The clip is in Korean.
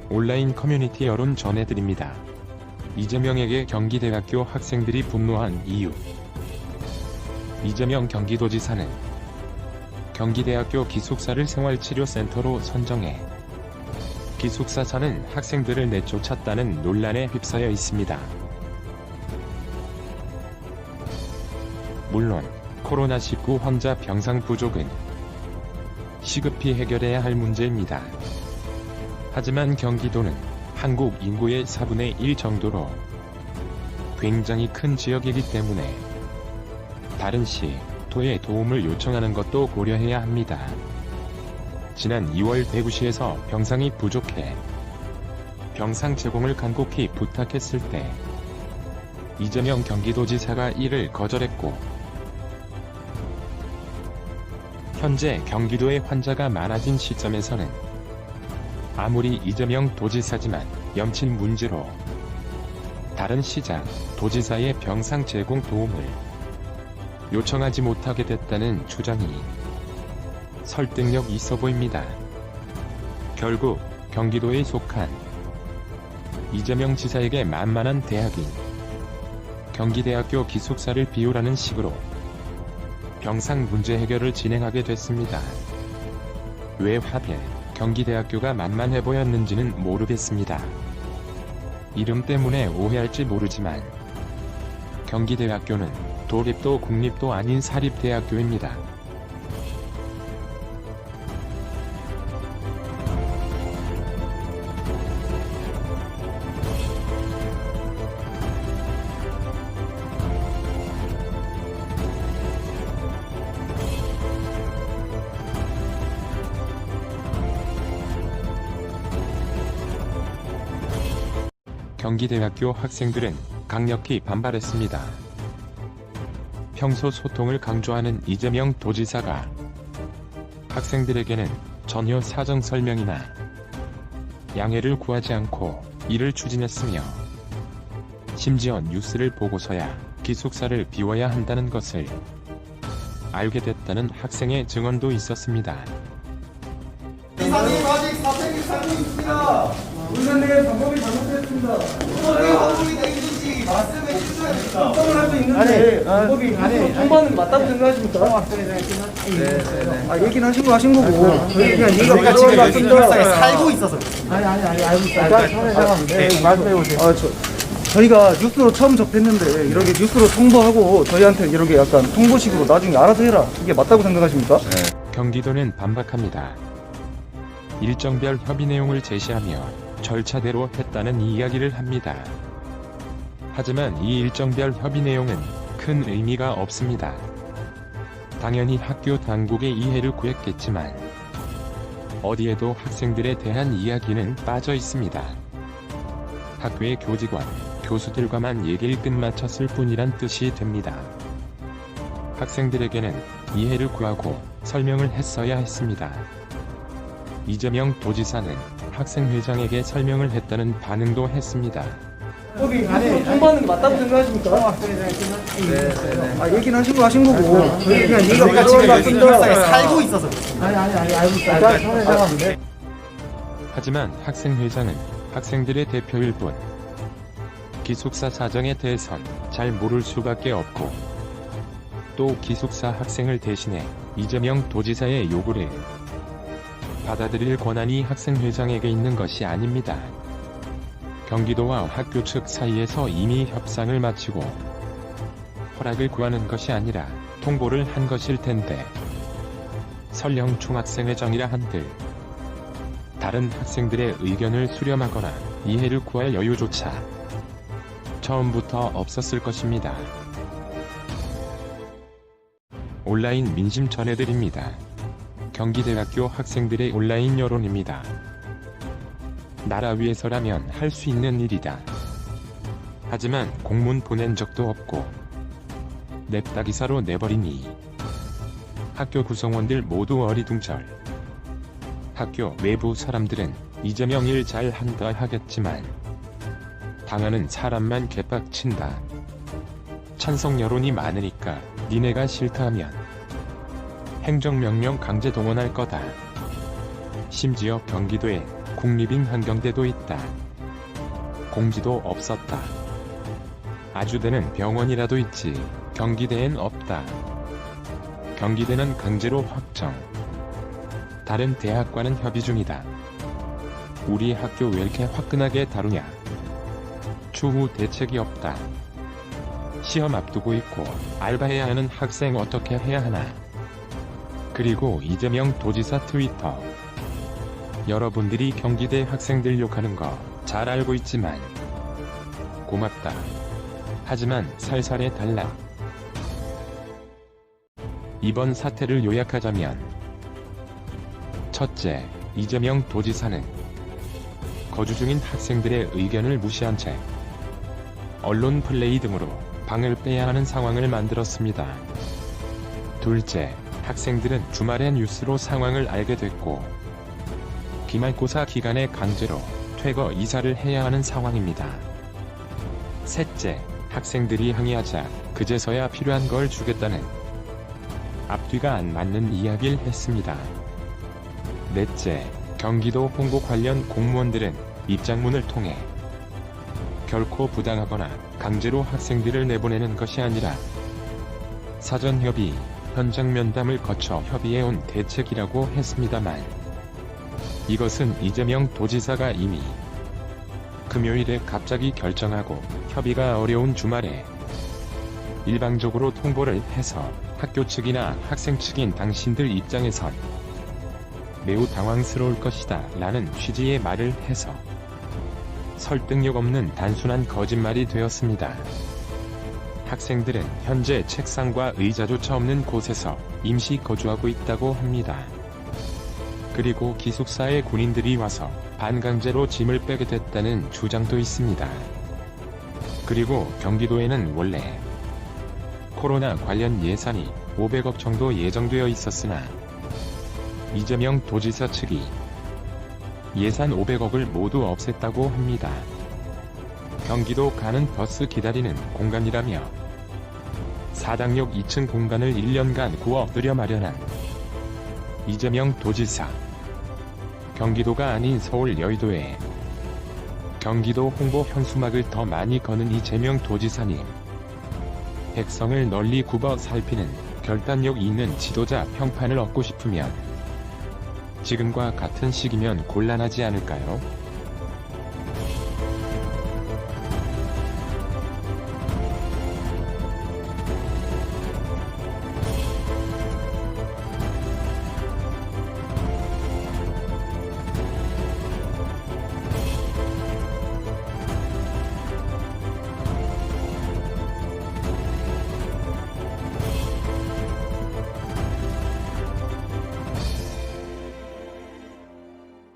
온라인 커뮤니티 여론 전해드립니다. 이재명에게 경기대학교 학생들이 분노한 이유. 이재명 경기도지사는 경기대학교 기숙사를 생활치료센터로 선정해 기숙사에서는 학생들을 내쫓았다는 논란에 휩싸여 있습니다. 물론 코로나19 환자 병상 부족은 시급히 해결해야 할 문제입니다. 하지만 경기도는 한국 인구의 4분의 1 정도로 굉장히 큰 지역이기 때문에 다른 시, 도의 도움을 요청하는 것도 고려해야 합니다. 지난 2월 대구시에서 병상이 부족해 병상 제공을 간곡히 부탁했을 때 이재명 경기도지사가 이를 거절했고, 현재 경기도에 환자가 많아진 시점에서는 아무리 이재명 도지사지만 염친 문제로 다른 시장, 도지사의 병상 제공 도움을 요청하지 못하게 됐다는 주장이 설득력 있어 보입니다. 결국 경기도에 속한 이재명 지사에게 만만한 대학인 경기대학교 기숙사를 비우라는 식으로 병상 문제 해결을 진행하게 됐습니다. 왜 하필 경기대학교가 만만해 보였는지는 모르겠습니다. 이름 때문에 오해할지 모르지만 경기대학교는 도립도 국립도 아닌 사립대학교입니다. 경기대학교 학생들은 강력히 반발했습니다. 평소 소통을 강조하는 이재명 도지사가 학생들에게는 전혀 사정 설명이나 양해를 구하지 않고 이를 추진했으며, 심지어 뉴스를 보고서야 기숙사를 비워야 한다는 것을 알게 됐다는 학생의 증언도 있었습니다. 이사님 아직 사생이 살고 있습니다. 의원님 방법이 잘못됐습니다. 왜 방법이 되는지 말씀해 주셔야 됩니다. 걱정을 할 수 있는데 방법이 통과는 맞다고 생각하십니까? 네네네. 얘기는 하신 거 하신 거고. 그냥 저희가 지금 여기 기숙사에 살고 있어서 아니 알고 있어요. 말씀해 보세요. 저희가 뉴스로 처음 접했는데 이렇게 뉴스로 통보하고 저희한테 이렇게 약간 통보식으로 나중에 알아서 해라. 이게 맞다고 생각하십니까? 경기도는 반박합니다. 일정별 협의 내용을 제시하며 절차대로 했다는 이야기를 합니다. 하지만 이 일정별 협의 내용은 큰 의미가 없습니다. 당연히 학교 당국의 이해를 구했겠지만 어디에도 학생들에 대한 이야기는 빠져 있습니다. 학교의 교직원, 교수들과만 얘기를 끝마쳤을 뿐이란 뜻이 됩니다. 학생들에게는 이해를 구하고 설명을 했어야 했습니다. 이재명 도지사는 학생회장에게 설명을 했다는 반응도 했습니다. 거기 통보하는 게 맞다고 생각하십니까? 네네네. 얘기는 하신 거 하신 거고. 저희가 지금 여기 기숙사에 살고 있어서 아니 알고 있어요. 하지만 학생회장은 학생들의 대표일 뿐 기숙사 사정에 대해선 잘 모를 수밖에 없고, 또 기숙사 학생을 대신해 이재명 도지사의 요구를 받아들일 권한이 학생회장에게 있는 것이 아닙니다. 경기도와 학교 측 사이에서 이미 협상을 마치고 허락을 구하는 것이 아니라 통보를 한 것일 텐데, 설령 총학생회장이라 한들 다른 학생들의 의견을 수렴하거나 이해를 구할 여유조차 처음부터 없었을 것입니다. 온라인 민심 전해드립니다. 경기대학교 학생들의 온라인 여론입니다. 나라 위해서라면 할 수 있는 일이다. 하지만 공문 보낸 적도 없고 냅다 기사로 내버리니 학교 구성원들 모두 어리둥절. 학교 외부 사람들은 이재명 일 잘한다 하겠지만 당하는 사람만 개빡친다. 찬성 여론이 많으니까 니네가 싫다 하면 행정명령 강제 동원할 거다. 심지어 경기도에 국립인 한경대도 있다. 공지도 없었다. 아주대는 병원이라도 있지 경기대엔 없다. 경기대는 강제로 확정. 다른 대학과는 협의 중이다. 우리 학교 왜 이렇게 화끈하게 다루냐. 추후 대책이 없다. 시험 앞두고 있고 알바해야 하는 학생 어떻게 해야 하나. 그리고 이재명 도지사 트위터. 여러분들이 경기대 학생들 욕하는 거 잘 알고 있지만 고맙다. 하지만 살살해 달라. 이번 사태를 요약하자면 첫째, 이재명 도지사는 거주 중인 학생들의 의견을 무시한 채 언론 플레이 등으로 방을 빼야 하는 상황을 만들었습니다. 둘째, 학생들은 주말에 뉴스로 상황을 알게 됐고 기말고사 기간에 강제로 퇴거 이사를 해야 하는 상황입니다. 셋째, 학생들이 항의하자 그제서야 필요한 걸 주겠다는 앞뒤가 안 맞는 이야기를 했습니다. 넷째, 경기도 홍보 관련 공무원들은 입장문을 통해 결코 부당하거나 강제로 학생들을 내보내는 것이 아니라 사전 협의, 현장 면담을 거쳐 협의해온 대책이라고 했습니다만 이것은 이재명 도지사가 이미 금요일에 갑자기 결정하고 협의가 어려운 주말에 일방적으로 통보를 해서 학교 측이나 학생 측인 당신들 입장에선 매우 당황스러울 것이다 라는 취지의 말을 해서 설득력 없는 단순한 거짓말이 되었습니다. 학생들은 현재 책상과 의자조차 없는 곳에서 임시 거주하고 있다고 합니다. 그리고 기숙사에 군인들이 와서 반강제로 짐을 빼게 됐다는 주장도 있습니다. 그리고 경기도에는 원래 코로나 관련 예산이 500억 정도 예정되어 있었으나 이재명 도지사 측이 예산 500억을 모두 없앴다고 합니다. 경기도 가는 버스 기다리는 공간이라며 사당역 2층 공간을 1년간 9억 들여 마련한 이재명 도지사. 경기도가 아닌 서울 여의도에 경기도 홍보 현수막을 더 많이 거는 이재명 도지사님. 백성을 널리 굽어 살피는 결단력 있는 지도자 평판을 얻고 싶으면 지금과 같은 시기면 곤란하지 않을까요?